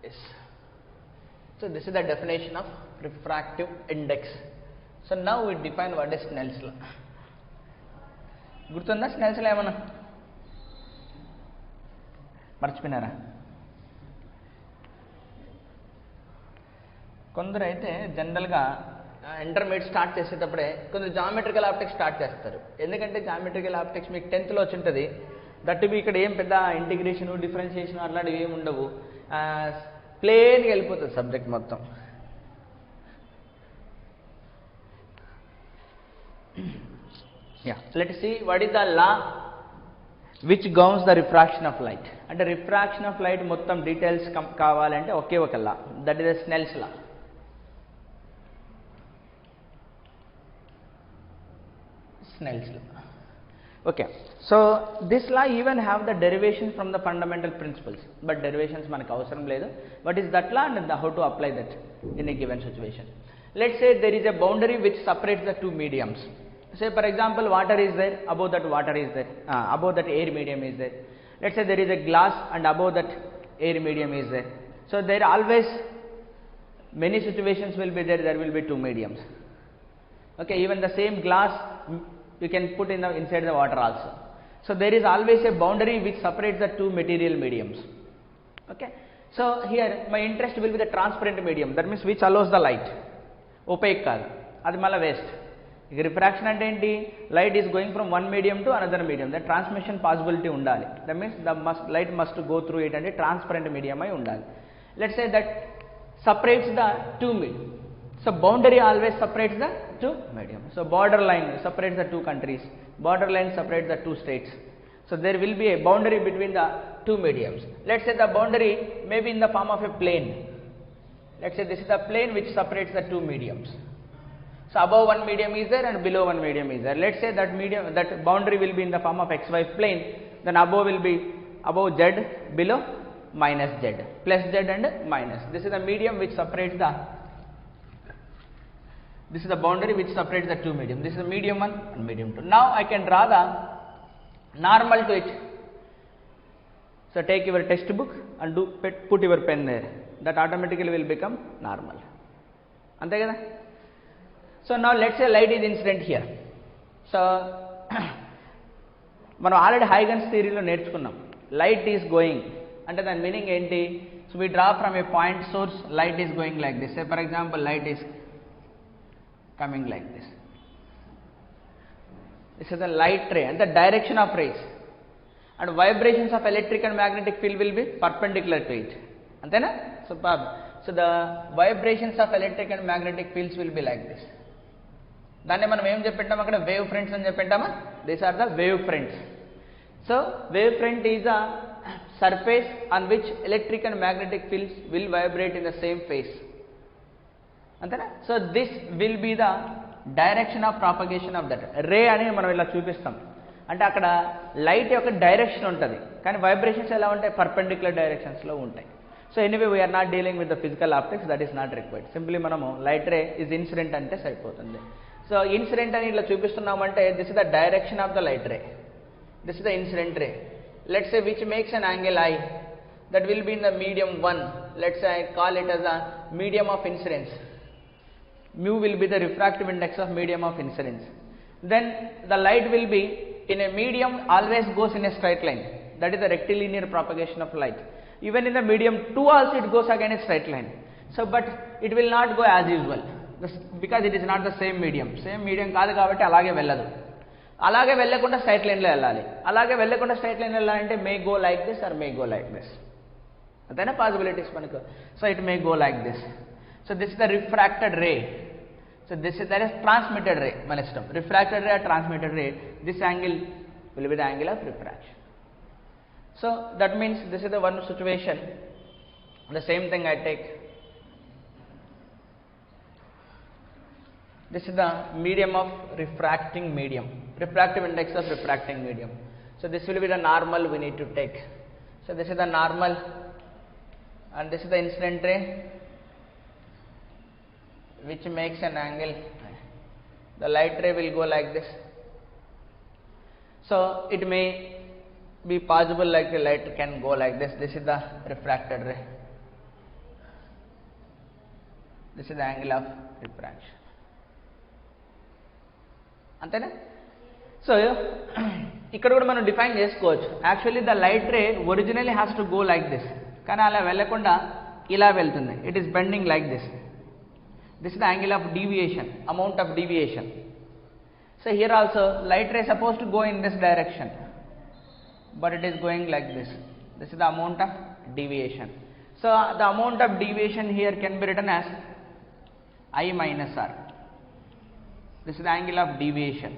Yes. So this is the definition of refractive index. So now we define what is Snell's law. గుర్తుందా Snell's law ఏమన్నా మర్చిపోయినారా? కొందరు అయితే జనరల్గా intermediate start చేసేటప్పుడే కొందరు జామెట్రికల్ ఆప్టిక్స్ స్టార్ట్ చేస్తారు. ఎందుకంటే జామెట్రికల్ ఆప్టిక్స్ మీకు 10th లో వచ్చి ఉంటుంది. దట్ బి ఇక్కడ ఏం పెద్ద ఇంటిగ్రేషను డిఫరెన్షియేషన్ అట్లాంటివి ఏమి ఉండవు, ప్లేన్గా వెళ్ళిపోతుంది సబ్జెక్ట్ మొత్తం. Let's see what is the law which governs the refraction of light. అంటే రిఫ్రాక్షన్ ఆఫ్ లైట్ మొత్తం డీటెయిల్స్ కావాలంటే ఒకే ఒక law, that is the Snell's law. Snell's law. Okay, so this law even have the derivation from the fundamental principles, but derivations మనకు అవసరం లేదు. What is that law and how to apply that in a given situation? Let's say there is a boundary which separates the two mediums. Say for example water is there, above that water is there, above that air medium is there. Let's say there is a glass and above that air medium is there. So there always many situations will be there will be two mediums. Okay, even the same glass you can put in inside the water also. So there is always a boundary which separates the two material mediums. Okay, so here my interest will be the transparent medium, that means which allows the light, opaque కాదు, అది మళ్ళీ waste. ఇక refraction అంటే ఏంటి? Light is going from one medium to another medium, that transmission possibility ఉండాలి. That means light must go through it అంటే transparent medium అయి ఉండాలి. Let's say that separates the two medium. So boundary always separates the two medium. So border line separates the two countries, border line separates the two states. So there will be a boundary between the two mediums. Let's say the boundary may be in the form of a plane. Let's say this is the plane which separates the two mediums. So above one medium is there and below one medium is there. Let's say that boundary will be in the form of xy plane, then above will be above z, below minus z, plus z and minus. This is the medium which separates the This is the boundary which separates the two medium. This is the medium 1 and medium 2. Now I can draw the normal to it. So take your textbook and put your pen there. That automatically will become normal. Ante kada? So now let's say light is incident here. So మనం already Huygens థియరీలో నేర్చుకున్నాం. Light is going అంటే దాని meaning ఏంటి? So we draw from a point source, light is going like this. Say for example light is coming like this. This is the light ray and the direction of rays, and vibrations of electric and magnetic field will be perpendicular to it. Antena? So the vibrations of electric and magnetic fields will be like this. దాన్ని మనం ఏం చెప్పింటాం అక్కడ? Wave fronts అని చెప్పింటామా? These are the wave fronts. So wave front is a surface on which electric and magnetic fields will vibrate in the same phase. అంతేనా? So this will be the direction of propagation of that ray అని మనం ఇలా చూపిస్తాం. అంటే అక్కడ light యొక్క direction ఉంటుంది, కానీ వైబ్రేషన్స్ ఎలా ఉంటాయి? పర్పెండిక్యులర్ డైరెక్షన్స్లో ఉంటాయి. So anyway we're not dealing with the physical optics, that is not required. Simply మనము లైట్ రే ఇస్ ఇన్సిడెంట్ అంటే సరిపోతుంది. సో ఇన్సిడెంట్ అని ఇట్లా చూపిస్తున్నామంటే this is the direction of the light ray, this is the incident ray. Let's say which makes an angle i, that will be in the medium 1. Let's say I call it as a medium of incidence. Mu will be the refractive index of medium of incidence. Then the light will be in a medium always goes in a straight line, that is the rectilinear propagation of light. Even in the medium 2 also it goes again a straight line. So but it will not go as usual because it is not the same medium కాదు కాబట్టి అలాగే వెళ్ళదు. అలాగే వెళ్ళకుండా straight లైన్లో వెళ్ళాలి. అలాగే వెళ్ళకుండా స్ట్రైట్ లైన్ వెళ్ళాలంటే may go like this or may go like this. అంతేనా పాసిబిలిటీస్ మనకు? So it may go like this. So this is the refracted ray. So that is transmitted ray. మన ఇష్టం, refracted ray or transmitted ray. This angle will be the angle of refraction. So that means this is the one situation. The same thing I take. This is the medium of refracting medium, refractive index of refracting medium. So this will be the normal we need to take. So this is the normal and this is the incident ray which makes an angle. The light ray will go like this. So it may be possible like the light can go like this. This is the refracted ray. This is the angle of refraction. అంతేనా? So ఇక్కడ కూడా మనం define చేసుకోవచ్చు. Actually the light ray originally has to go like this, కానీ అలా వెళ్ళకుండా ఇలా వెళ్తుంది. It is bending like this. This is the angle of deviation, amount of deviation. So here also light ray suppose to go in this direction, but it is going like this. This is the amount of deviation. So the amount of deviation here can be written as I minus R. This is the angle of deviation.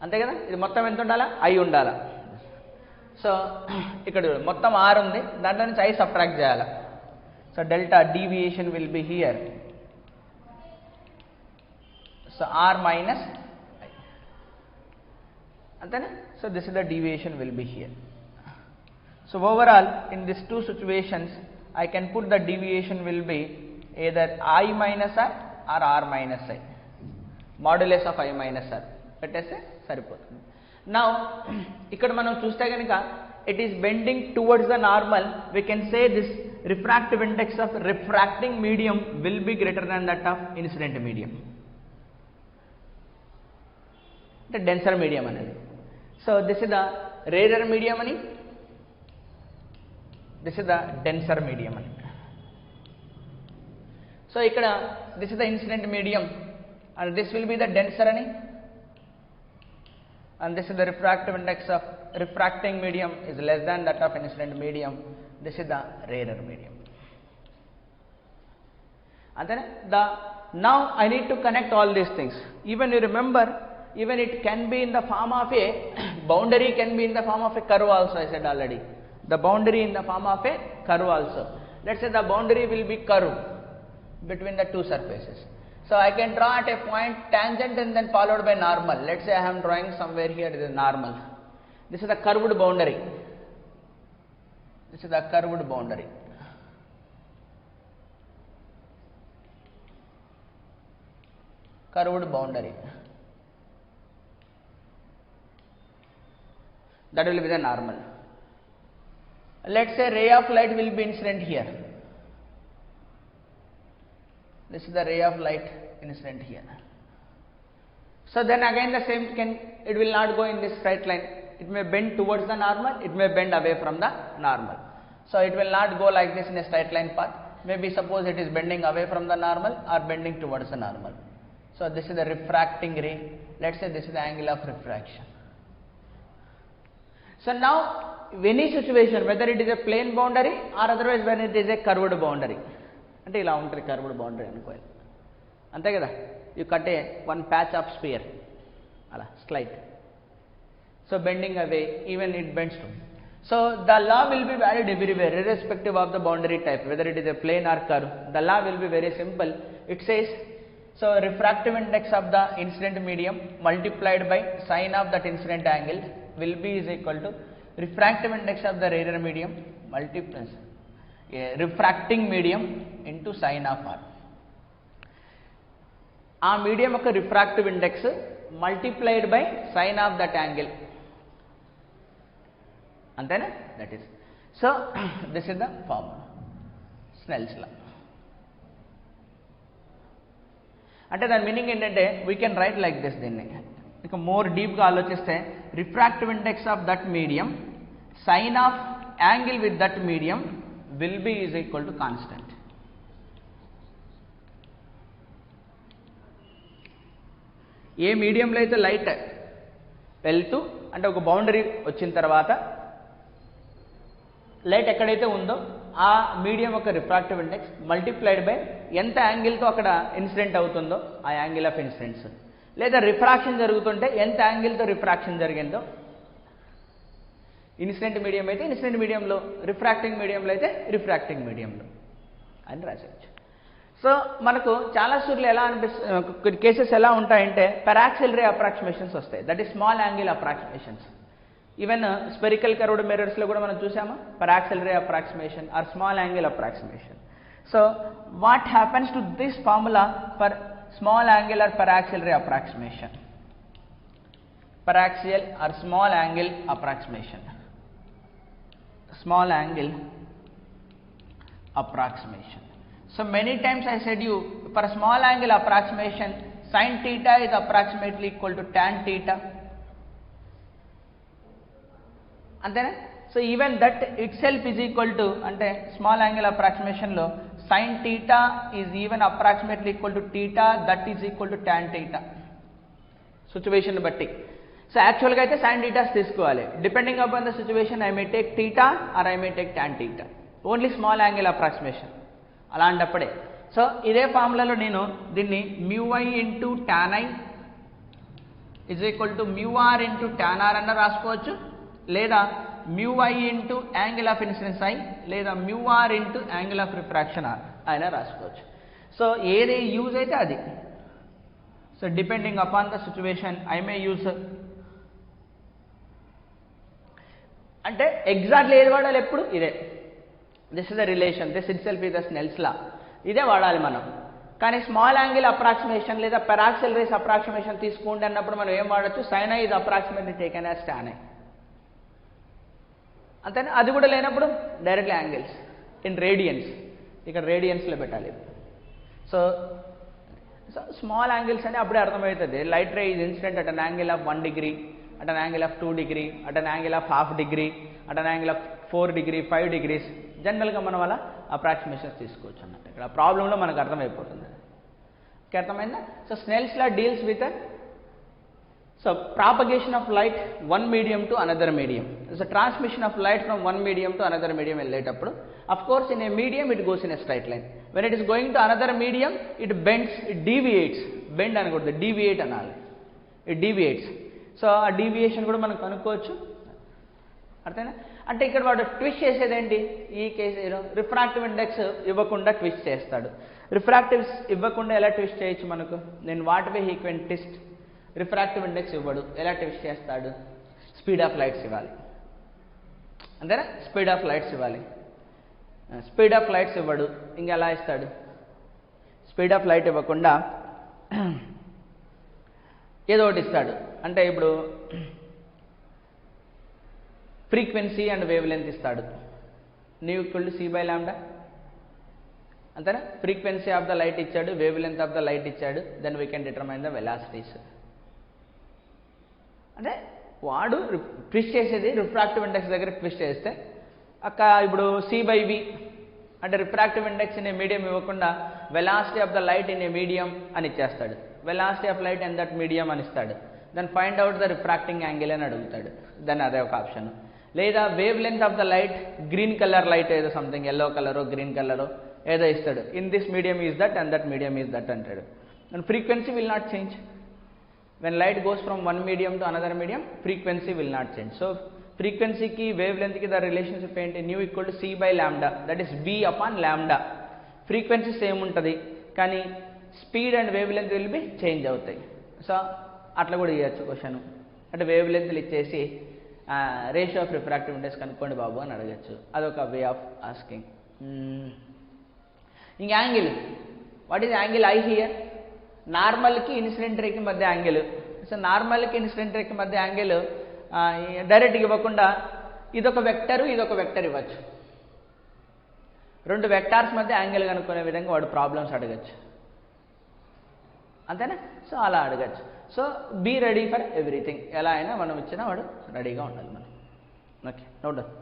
అంతే కదా, ఇది మొత్తం ఎంత ఉండాలా? I ఉండాలా. So ఇక్కడ మొత్తం R ఉంది, దాంట్లో నుంచి I సబ్ట్రాక్ట్ చేయాలి. So delta deviation will be here. So R minus అంతేనా? So this is the deviation will be here. So overall in this two situations I can put the deviation will be either I minus R or R minus I, modulus of I minus R పెట్టేస్తే సరిపోతుంది. Now ఇక్కడ మనం చూస్తే కనుక it is bending towards the normal. We can say this refractive index of refracting medium will be greater than that of incident medium, అంటే denser medium అనేది. So this is the rarer medium అని, this is the denser medium అని. So ఇక్కడ this is the incident medium and this will be the denser అని, and this is the refractive index of refracting medium is less than that of incident medium. This is the rarer medium. Antena the now I need to connect all these things. Even you remember, even it can be in the form of a boundary, can be in the form of a curve also. I said already, the boundary in the form of a curve also. Let's say the boundary will be curve between the two surfaces. So I can draw at a point tangent and then followed by normal. Let's say I am drawing somewhere here, this is normal. This is the curved boundary. This is the curved boundary. Curved boundary. That will be the normal. Let's say ray of light will be incident here. This is the ray of light incident here. So then again the same it will not go in this straight line. It may bend towards the normal, it may bend away from the normal. So it will not go like this in a straight line path. Maybe suppose it is bending away from the normal or bending towards the normal. So this is the refracting ray. Let's say this is the angle of refraction. So now any situation, whether it is a plane boundary or otherwise when it is a curved boundary, అంటే ఇలా ఉంటుంది curved boundary అనుకోవాలి, అంతే కదా. You cut a one patch of sphere అలా slight, so bending away even it bends too. So the law will be valid everywhere irrespective of the boundary type, whether it is a plane or curve. The law will be very simple. It says, so refractive index of the incident medium multiplied by sine of that incident angle will be is equal to refractive index of the rarer medium multiplies refracting medium into sine of R. ఆ medium యొక్క refractive index multiplied by sine of that angle, అంతేనా? That is. So this is the formula, Snell's law. అంటే దాని meaning ఏంటంటే we can write like this. దీన్ని ఇంకా more డీప్గా ఆలోచిస్తే refractive index of that medium sine of angle with that medium will be is equal to constant. ఏ మీడియంలో అయితే లైట్ వెళ్తూ అంటే ఒక బౌండరీ వచ్చిన తర్వాత లైట్ ఎక్కడైతే ఉందో ఆ మీడియం యొక్క రిఫ్రాక్టివ్ ఇండెక్స్ మల్టిప్లైడ్ బై ఎంత యాంగిల్తో అక్కడ ఇన్సిడెంట్ అవుతుందో ఆ యాంగిల్ ఆఫ్ ఇన్సిడెంట్స్, లేదా రిఫ్రాక్షన్ జరుగుతుంటే ఎంత యాంగిల్తో రిఫ్రాక్షన్ జరిగిందో, ఇన్సిడెంట్ మీడియం అయితే ఇన్సిడెంట్ మీడియంలో, రిఫ్రాక్టింగ్ మీడియంలో అయితే రిఫ్రాక్టింగ్ మీడియంలో అని రాసేయచ్చు. సో మనకు చాలా సార్లు ఎలా అనిపిస్తుంది, కేసెస్ ఎలా ఉంటాయంటే పెరాక్సిల్ రే అప్రాక్సిమేషన్స్ వస్తాయి, that is small angle approximations. Even spherical curved మిర్రర్స్లో కూడా మనం చూసామా paraxial ray approximation or small angle approximation. So what happens to this formula for small angle or paraxial ray approximation? Paraxial or small angle approximation. Small angle approximation. So many times I said you, for a small angle approximation, sin theta is approximately equal to tan theta. అంతేనా? So even that itself is equal to, అంటే small angle అప్రాక్సిమేషన్లో sine theta is even approximately equal to theta, that is equal to tan theta situation బట్టి. So యాక్చువల్గా అయితే sine thetas తీసుకోవాలి. Depending upon the situation I may take theta or I may take tan theta, only small angle approximation. అలాంటప్పుడే so ఇదే ఫార్ములాలో నేను దీన్ని μi into tan i is equal to μr into tan r అన్న రాసుకోవచ్చు, లేదా μi into angle of incidence i, లేదా μr into angle of refraction r అయినా రాసుకోవచ్చు. సో ఏది యూజ్ అయితే అది. So depending upon the situation I may use, అంటే ఎగ్జాక్ట్లీ ఏది వాడాలి ఎప్పుడు ఇదే. This is the relation, this it self is the Snell's లా, ఇదే వాడాలి మనం. కానీ స్మాల్ యాంగిల్ అప్రాక్సిమేషన్ లేదా పెరాక్సిల్ రేస్ అప్రాక్సిమేషన్ తీసుకుంటే అన్నప్పుడు మనం ఏం వాడచ్చు, sine i is approximately taken as tan i, అంతేనా? అది కూడా లేనప్పుడు డైరెక్ట్లీ యాంగిల్స్ ఇన్ రేడియన్స్, ఇక్కడ రేడియన్స్లో పెట్టాలి. సో స్మాల్ యాంగిల్స్ అని అప్పుడే అర్థమవుతుంది. Light ray is incident at an angle of 1 degree, at an angle of 2 degree, at an angle of ½ degree, at an angle of 4 degree, 5 degrees. జనరల్గా మనం అలా approximations తీసుకోవచ్చు అన్నట్టు. ఇక్కడ ప్రాబ్లంలో మనకు అర్థమైపోతుంది. అర్థమైందా? So Snell's law deals with so propagation of light one medium to another medium. So transmission of light from one medium to another medium వెళ్ళేటప్పుడు of course in a medium it goes in a straight line. When it is going to another medium it bends, it deviates. Bend అనకూడదు, deviate అనాలి. It deviates. So ఆ deviation కూడా మనం కనుక్కోవచ్చు. అర్థమైనా? అంటే ఇక్కడ వాడు ట్విస్ట్ చేసేది ఏంటి, ఈ కేసు రిఫ్రాక్టివ్ ఇండెక్స్ ఇవ్వకుండా ట్విస్ట్ చేస్తాడు. రిఫ్రాక్టివ్స్ ఇవ్వకుండా ఎలా ట్విస్ట్ చేయొచ్చు మనకు, నేను what way he can twist. Refractive index ఇవ్వడు, ఎలా ట్విస్ట్ చేస్తాడు, స్పీడ్ ఆఫ్ లైట్స్ ఇవ్వాలి. అంతేనా? స్పీడ్ ఆఫ్ లైట్స్ ఇవ్వాలి. స్పీడ్ ఆఫ్ లైట్స్ ఇవ్వడు, ఇంకా ఎలా ఇస్తాడు? స్పీడ్ ఆఫ్ లైట్ ఇవ్వకుండా ఏదో ఒకటి ఇస్తాడు. అంటే ఇప్పుడు ఫ్రీక్వెన్సీ అండ్ వేవ్ లెంత్ ఇస్తాడు. న్యూ ఈక్వల్ టు c/λ, అంతేనా? ఫ్రీక్వెన్సీ ఆఫ్ ద లైట్ ఇచ్చాడు, wavelength of the light ఇచ్చాడు, then we can determine the velocities. అంటే వాడు ట్విస్ట్ చేసేది రిఫ్రాక్టివ్ ఇండెక్స్ దగ్గర ట్విస్ట్ చేస్తే ఇప్పుడు c/v అంటే refractive index in a medium ఇవ్వకుండా velocity of the light in a medium అని ఇచ్చేస్తాడు. Velocity of light in that medium అని ఇస్తాడు. Then find out the refracting angle అని అడుగుతాడు. దెన్ అదే ఒక ఆప్షన్. లేదా wavelength of the light, green colour light ఏదో సంథింగ్ ఎల్లో కలరో గ్రీన్ కలరో ఏదో ఇస్తాడు. In this medium is that and that medium is that అంటాడు. And frequency will not change. When light goes from one medium to another medium frequency will not change. So ఫ్రీక్వెన్సీకి wave లెంత్కి the relationship ఏంటి, new equal to c/λ, that is v/λ. Frequency same ఉంటుంది కానీ speed and wave length will be change అవుతాయి. So అట్లా కూడా ఇవ్వచ్చు question. అంటే wave లెంత్లు ఇచ్చేసి రేషియో ఆఫ్ రిఫ్రాక్టివ్ ఇండెక్స్ కనుక్కోండి బాబు అని అడగచ్చు. అదొక వే ఆఫ్ ఆస్కింగ్. ఇంక angle, what is angle I hear? నార్మల్కి ఇన్సిడెంట్ రేకి మధ్య యాంగిల్. సో నార్మల్కి ఇన్సిడెంట్ రేకి మధ్య యాంగిల్ డైరెక్ట్గా ఇవ్వకుండా ఇదొక వెక్టర్, ఇదొక వెక్టర్ ఇవ్వచ్చు. రెండు వెక్టార్స్ మధ్య యాంగిల్ కనుక్కునే విధంగా వాడు ప్రాబ్లమ్స్ అడగచ్చు. అంతేనా? సో అలా అడగచ్చు. So be ready for everything. ఎలా అయినా మనం ఇచ్చినా వాడు రెడీగా ఉండాలి మనం. Okay, no doubt.